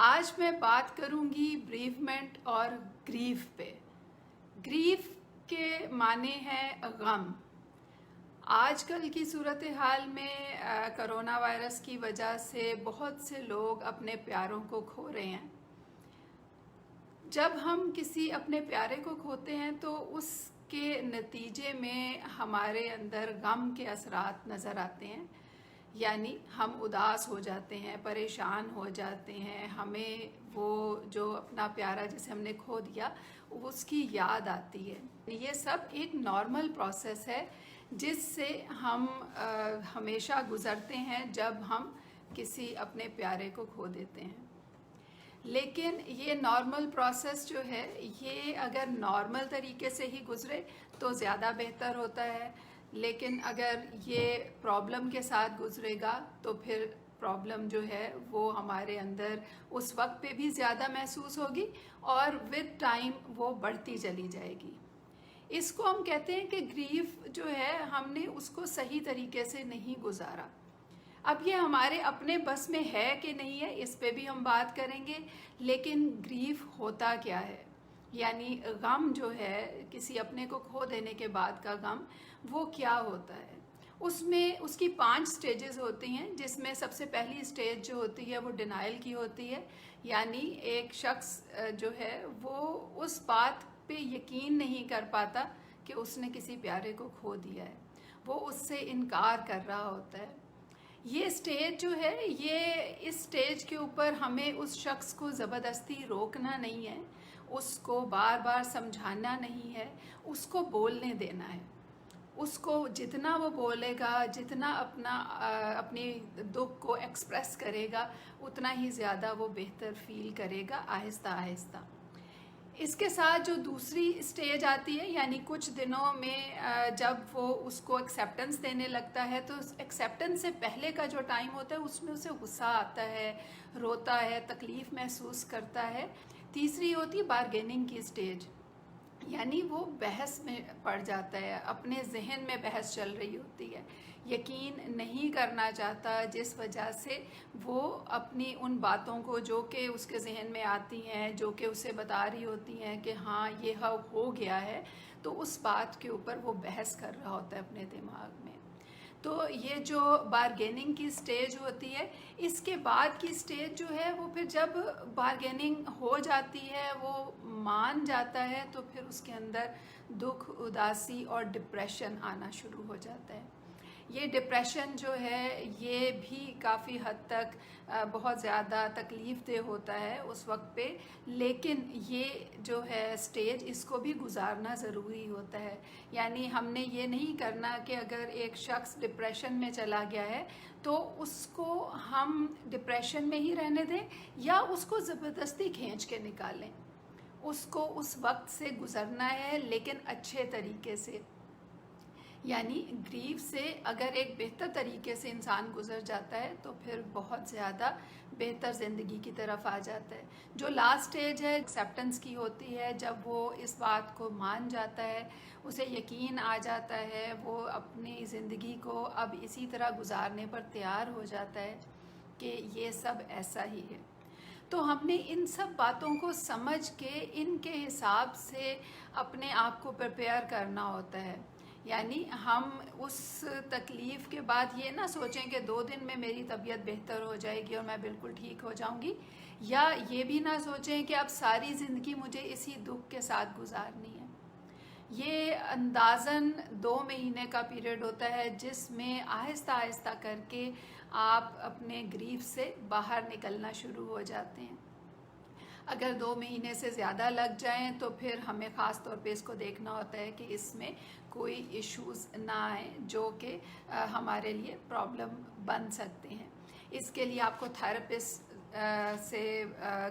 آج میں بات کروں گی بریفمنٹ اور گریف پہ۔ گریف کے معنی ہے غم۔ آج کل کی صورتحال میں کرونا وائرس کی وجہ سے بہت سے لوگ اپنے پیاروں کو کھو رہے ہیں۔ جب ہم کسی اپنے پیارے کو کھوتے ہیں تو اس کے نتیجے میں ہمارے اندر غم کے اثرات نظر آتے ہیں، یعنی ہم اداس ہو جاتے ہیں، پریشان ہو جاتے ہیں، ہمیں وہ جو اپنا پیارا جسے ہم نے کھو دیا اس کی یاد آتی ہے۔ یہ سب ایک نارمل پروسیس ہے جس سے ہم ہمیشہ گزرتے ہیں جب ہم کسی اپنے پیارے کو کھو دیتے ہیں۔ لیکن یہ نارمل پروسیس جو ہے یہ اگر نارمل طریقے سے ہی گزرے تو زیادہ بہتر ہوتا ہے، لیکن اگر یہ پرابلم کے ساتھ گزرے گا تو پھر پرابلم جو ہے وہ ہمارے اندر اس وقت پہ بھی زیادہ محسوس ہوگی اور ود ٹائم وہ بڑھتی چلی جائے گی۔ اس کو ہم کہتے ہیں کہ گریف جو ہے ہم نے اس کو صحیح طریقے سے نہیں گزارا۔ اب یہ ہمارے اپنے بس میں ہے کہ نہیں ہے اس پہ بھی ہم بات کریں گے، لیکن گریف ہوتا کیا ہے، یعنی غم جو ہے کسی اپنے کو کھو دینے کے بعد کا غم وہ کیا ہوتا ہے۔ اس میں اس کی 5 سٹیجز ہوتی ہیں، جس میں سب سے پہلی سٹیج جو ہوتی ہے وہ ڈینائل کی ہوتی ہے، یعنی ایک شخص جو ہے وہ اس بات پہ یقین نہیں کر پاتا کہ اس نے کسی پیارے کو کھو دیا ہے، وہ اس سے انکار کر رہا ہوتا ہے۔ یہ سٹیج جو ہے اس سٹیج کے اوپر ہمیں اس شخص کو زبردستی روکنا نہیں ہے، اس کو بار بار سمجھانا نہیں ہے، اس کو بولنے دینا ہے۔ اس کو جتنا وہ بولے گا، جتنا اپنی دکھ کو ایکسپریس کرے گا اتنا ہی زیادہ وہ بہتر فیل کرے گا آہستہ آہستہ۔ اس کے ساتھ جو دوسری سٹیج آتی ہے، یعنی کچھ دنوں میں جب وہ اس کو ایکسیپٹنس دینے لگتا ہے، تو ایکسیپٹنس سے پہلے کا جو ٹائم ہوتا ہے اس میں اسے غصہ آتا ہے، روتا ہے، تکلیف محسوس کرتا ہے۔ تیسری ہوتی ہے بارگیننگ کی سٹیج، یعنی وہ بحث میں پڑ جاتا ہے، اپنے ذہن میں بحث چل رہی ہوتی ہے، یقین نہیں کرنا چاہتا، جس وجہ سے وہ اپنی ان باتوں کو جو کہ اس کے ذہن میں آتی ہیں، جو کہ اسے بتا رہی ہوتی ہیں کہ ہاں یہ ہو گیا ہے، تو اس بات کے اوپر وہ بحث کر رہا ہوتا ہے اپنے دماغ میں۔ تو یہ جو بارگیننگ کی سٹیج ہوتی ہے، اس کے بعد کی سٹیج جو ہے وہ پھر جب بارگیننگ ہو جاتی ہے، وہ مان جاتا ہے، تو پھر اس کے اندر دکھ، اداسی اور ڈپریشن آنا شروع ہو جاتا ہے۔ یہ ڈپریشن جو ہے یہ بھی کافی حد تک بہت زیادہ تکلیف دہ ہوتا ہے اس وقت پہ، لیکن یہ جو ہے سٹیج اس کو بھی گزارنا ضروری ہوتا ہے۔ یعنی ہم نے یہ نہیں کرنا کہ اگر ایک شخص ڈپریشن میں چلا گیا ہے تو اس کو ہم ڈپریشن میں ہی رہنے دیں یا اس کو زبردستی کھینچ کے نکالیں۔ اس کو اس وقت سے گزرنا ہے، لیکن اچھے طریقے سے۔ یعنی گریف سے اگر ایک بہتر طریقے سے انسان گزر جاتا ہے تو پھر بہت زیادہ بہتر زندگی کی طرف آ جاتا ہے۔ جو لاسٹ سٹیج ہے ایکسیپٹنس کی ہوتی ہے، جب وہ اس بات کو مان جاتا ہے، اسے یقین آ جاتا ہے، وہ اپنی زندگی کو اب اسی طرح گزارنے پر تیار ہو جاتا ہے کہ یہ سب ایسا ہی ہے۔ تو ہم نے ان سب باتوں کو سمجھ کے ان کے حساب سے اپنے آپ کو پریپیئر کرنا ہوتا ہے۔ یعنی ہم اس تکلیف کے بعد یہ نہ سوچیں کہ 2 دن میں میری طبیعت بہتر ہو جائے گی اور میں بالکل ٹھیک ہو جاؤں گی، یا یہ بھی نہ سوچیں کہ اب ساری زندگی مجھے اسی دکھ کے ساتھ گزارنی ہے۔ یہ اندازاً 2 مہینے کا پیریڈ ہوتا ہے جس میں آہستہ آہستہ کر کے آپ اپنے گریف سے باہر نکلنا شروع ہو جاتے ہیں۔ اگر 2 مہینے سے زیادہ لگ جائیں تو پھر ہمیں خاص طور پہ اس کو دیکھنا ہوتا ہے کہ اس میں کوئی ایشوز نہ آئیں جو کہ ہمارے لیے پرابلم بن سکتے ہیں۔ اس کے لیے آپ کو تھراپسٹ سے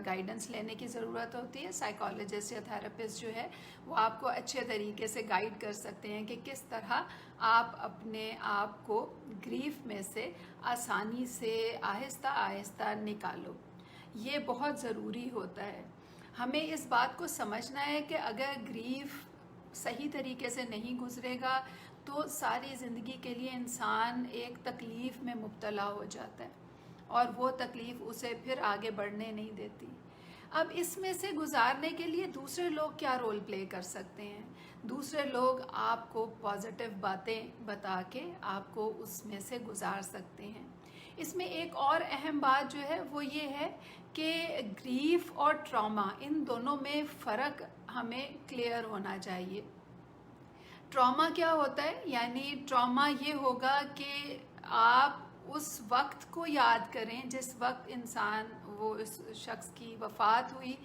گائیڈنس لینے کی ضرورت ہوتی ہے۔ سائیکالوجسٹ یا تھراپسٹ جو ہے وہ آپ کو اچھے طریقے سے گائیڈ کر سکتے ہیں کہ کس طرح آپ اپنے آپ کو گریف میں سے آسانی سے آہستہ آہستہ نکالو۔ یہ بہت ضروری ہوتا ہے۔ ہمیں اس بات کو سمجھنا ہے کہ اگر گریف صحیح طریقے سے نہیں گزرے گا تو ساری زندگی کے لیے انسان ایک تکلیف میں مبتلا ہو جاتا ہے۔ اور وہ تکلیف اسے پھر آگے بڑھنے نہیں دیتی۔ اب اس میں سے گزارنے کے لیے دوسرے لوگ کیا رول پلے کر سکتے ہیں؟ دوسرے لوگ آپ کو پازیٹیو باتیں بتا کے آپ کو اس میں سے گزار سکتے ہیں۔ اس میں ایک اور اہم بات جو ہے وہ یہ ہے کہ گریف اور ٹراما ان دونوں میں فرق ہمیں کلیئر ہونا چاہیے۔ ٹراما کیا ہوتا ہے؟ یعنی ٹراما یہ ہوگا کہ آپ اس وقت کو یاد کریں جس وقت اس شخص کی وفات ہوئی،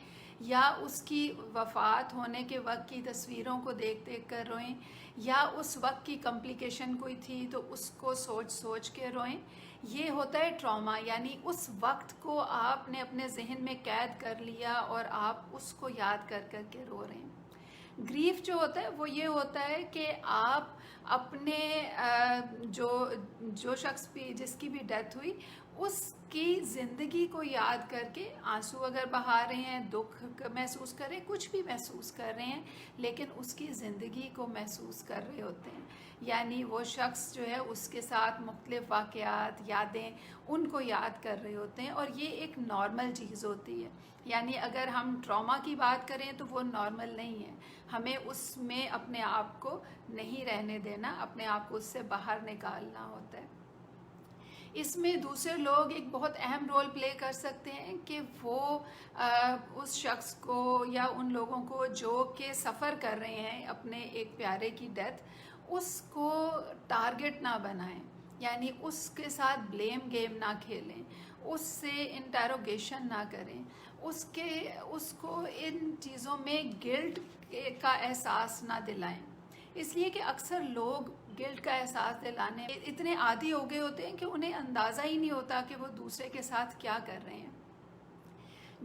یا اس کی وفات ہونے کے وقت کی تصویروں کو دیکھ دیکھ کر روئیں، یا اس وقت کی کمپلیکیشن کوئی تھی تو اس کو سوچ سوچ کے روئیں۔ یہ ہوتا ہے ٹراما، یعنی اس وقت کو آپ نے اپنے ذہن میں قید کر لیا اور آپ اس کو یاد کر کر کے رو رہے ہیں۔ گریف جو ہوتا ہے وہ یہ ہوتا ہے کہ آپ اپنے جو شخص بھی جس کی بھی ڈیتھ ہوئی اس کی زندگی کو یاد کر کے آنسو اگر بہا رہے ہیں، دکھ محسوس کر رہے ہیں، کچھ بھی محسوس کر رہے ہیں، لیکن اس کی زندگی کو محسوس کر رہے ہوتے ہیں۔ یعنی وہ شخص جو ہے اس کے ساتھ مختلف واقعات، یادیں ان کو یاد کر رہے ہوتے ہیں، اور یہ ایک نارمل چیز ہوتی ہے۔ یعنی اگر ہم ٹراما کی بات کریں تو وہ نارمل نہیں ہے، ہمیں اس میں اپنے آپ کو نہیں رہنے دینا، اپنے آپ کو اس سے باہر نکالنا ہوتا ہے۔ اس میں دوسرے لوگ ایک بہت اہم رول پلے کر سکتے ہیں کہ وہ اس شخص کو یا ان لوگوں کو جو کہ سفر کر رہے ہیں اپنے ایک پیارے کی ڈیتھ، اس کو ٹارگٹ نہ بنائیں، یعنی اس کے ساتھ بلیم گیم نہ کھیلیں، اس سے انٹروگیشن نہ کریں، اس کو ان چیزوں میں گلٹ کا احساس نہ دلائیں۔ اس لیے کہ اکثر لوگ گلٹ کا احساس دلانے اتنے عادی ہو گئے ہوتے ہیں کہ انہیں اندازہ ہی نہیں ہوتا کہ وہ دوسرے کے ساتھ کیا کر رہے ہیں۔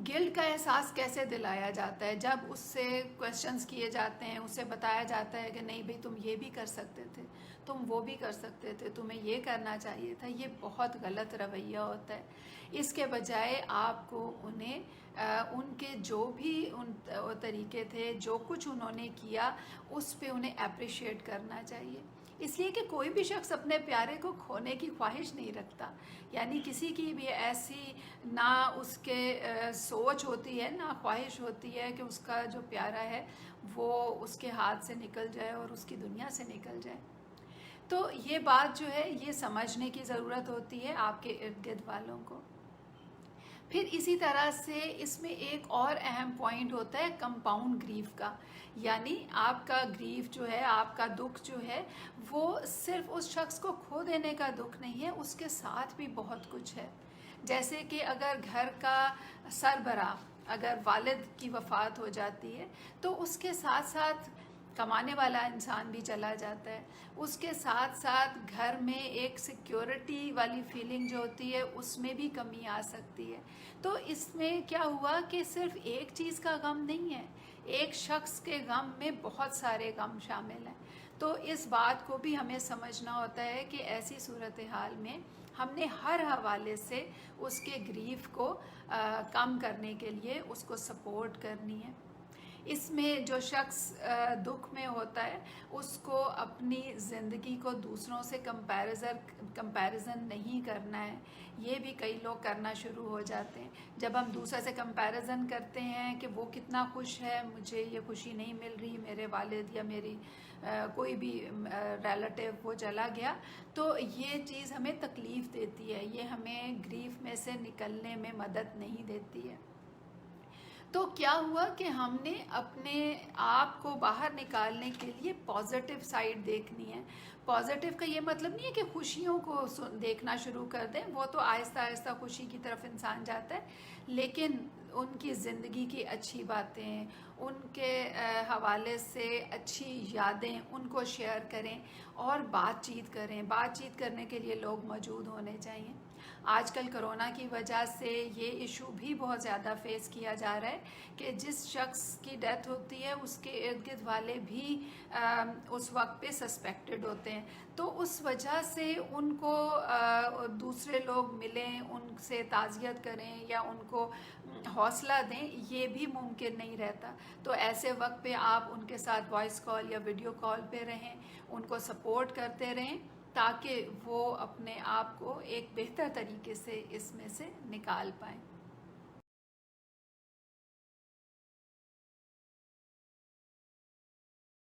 گلٹ کا احساس کیسے دلایا جاتا ہے؟ جب اس سے کویسچنز کیے جاتے ہیں، اسے بتایا جاتا ہے کہ نہیں بھئی تم یہ بھی کر سکتے تھے، تم وہ بھی کر سکتے تھے، تمہیں یہ کرنا چاہیے تھا۔ یہ بہت غلط رویہ ہوتا ہے۔ اس کے بجائے آپ کو انہیں ان کے جو بھی ان طریقے تھے، جو کچھ انہوں نے کیا، اس پہ انہیں اپریشیٹ کرنا چاہیے۔ اس لیے کہ کوئی بھی شخص اپنے پیارے کو کھونے کی خواہش نہیں رکھتا، یعنی کسی کی بھی ایسی نہ اس کے سوچ ہوتی ہے، نہ خواہش ہوتی ہے کہ اس کا جو پیارا ہے وہ اس کے ہاتھ سے نکل جائے اور اس کی دنیا سے نکل جائے۔ تو یہ بات جو ہے یہ سمجھنے کی ضرورت ہوتی ہے آپ کے ارد گرد والوں کو۔ پھر اسی طرح سے اس میں ایک اور اہم پوائنٹ ہوتا ہے کمپاؤنڈ گریف کا، یعنی آپ کا گریف جو ہے، آپ کا دکھ جو ہے، وہ صرف اس شخص کو کھو دینے کا دکھ نہیں ہے، اس کے ساتھ بھی بہت کچھ ہے۔ جیسے کہ اگر گھر کا سربراہ، اگر والد کی وفات ہو جاتی ہے تو اس کے ساتھ ساتھ کمانے والا انسان بھی چلا جاتا ہے، اس کے ساتھ ساتھ گھر میں ایک سیکیورٹی والی فیلنگ جو ہوتی ہے اس میں بھی کمی آ سکتی ہے۔ تو اس میں کیا ہوا کہ صرف ایک چیز کا غم نہیں ہے، ایک شخص کے غم میں بہت سارے غم شامل ہیں۔ تو اس بات کو بھی ہمیں سمجھنا ہوتا ہے کہ ایسی صورتحال میں ہم نے ہر حوالے سے اس کے گریف کو کم کرنے کے لیے اس کو سپورٹ کرنی ہے۔ اس میں جو شخص دکھ میں ہوتا ہے اس کو اپنی زندگی کو دوسروں سے کمپیریزن نہیں کرنا ہے۔ یہ بھی کئی لوگ کرنا شروع ہو جاتے ہیں۔ جب ہم دوسرے سے کمپیریزن کرتے ہیں کہ وہ کتنا خوش ہے، مجھے یہ خوشی نہیں مل رہی، میرے والد یا میری کوئی بھی ریلیٹیو وہ چلا گیا، تو یہ چیز ہمیں تکلیف دیتی ہے، یہ ہمیں گریف میں سے نکلنے میں مدد نہیں دیتی ہے۔ تو کیا ہوا کہ ہم نے اپنے آپ کو باہر نکالنے کے لیے پازیٹیو سائڈ دیکھنی ہے۔ پازیٹیو کا یہ مطلب نہیں ہے کہ خوشیوں کو دیکھنا شروع کر دیں، وہ تو آہستہ آہستہ خوشی کی طرف انسان جاتا ہے، لیکن ان کی زندگی کی اچھی باتیں، ان کے حوالے سے اچھی یادیں ان کو شیئر کریں اور بات چیت کریں۔ بات چیت کرنے کے لیے لوگ موجود ہونے چاہیے۔ آج کل کرونا کی وجہ سے یہ ایشو بھی بہت زیادہ فیس کیا جا رہا ہے کہ جس شخص کی ڈیتھ ہوتی ہے اس کے ارد گرد والے بھی اس وقت پہ سسپیکٹڈ ہوتے ہیں، تو اس وجہ سے ان کو دوسرے لوگ ملیں، ان سے تعزیت کریں یا ان کو حوصلہ دیں، یہ بھی ممکن نہیں رہتا۔ تو ایسے وقت پہ آپ ان کے ساتھ وائس کال یا ویڈیو کال پہ رہیں، ان کو سپورٹ کرتے رہیں، تاکہ وہ اپنے آپ کو ایک بہتر طریقے سے اس میں سے نکال پائیں.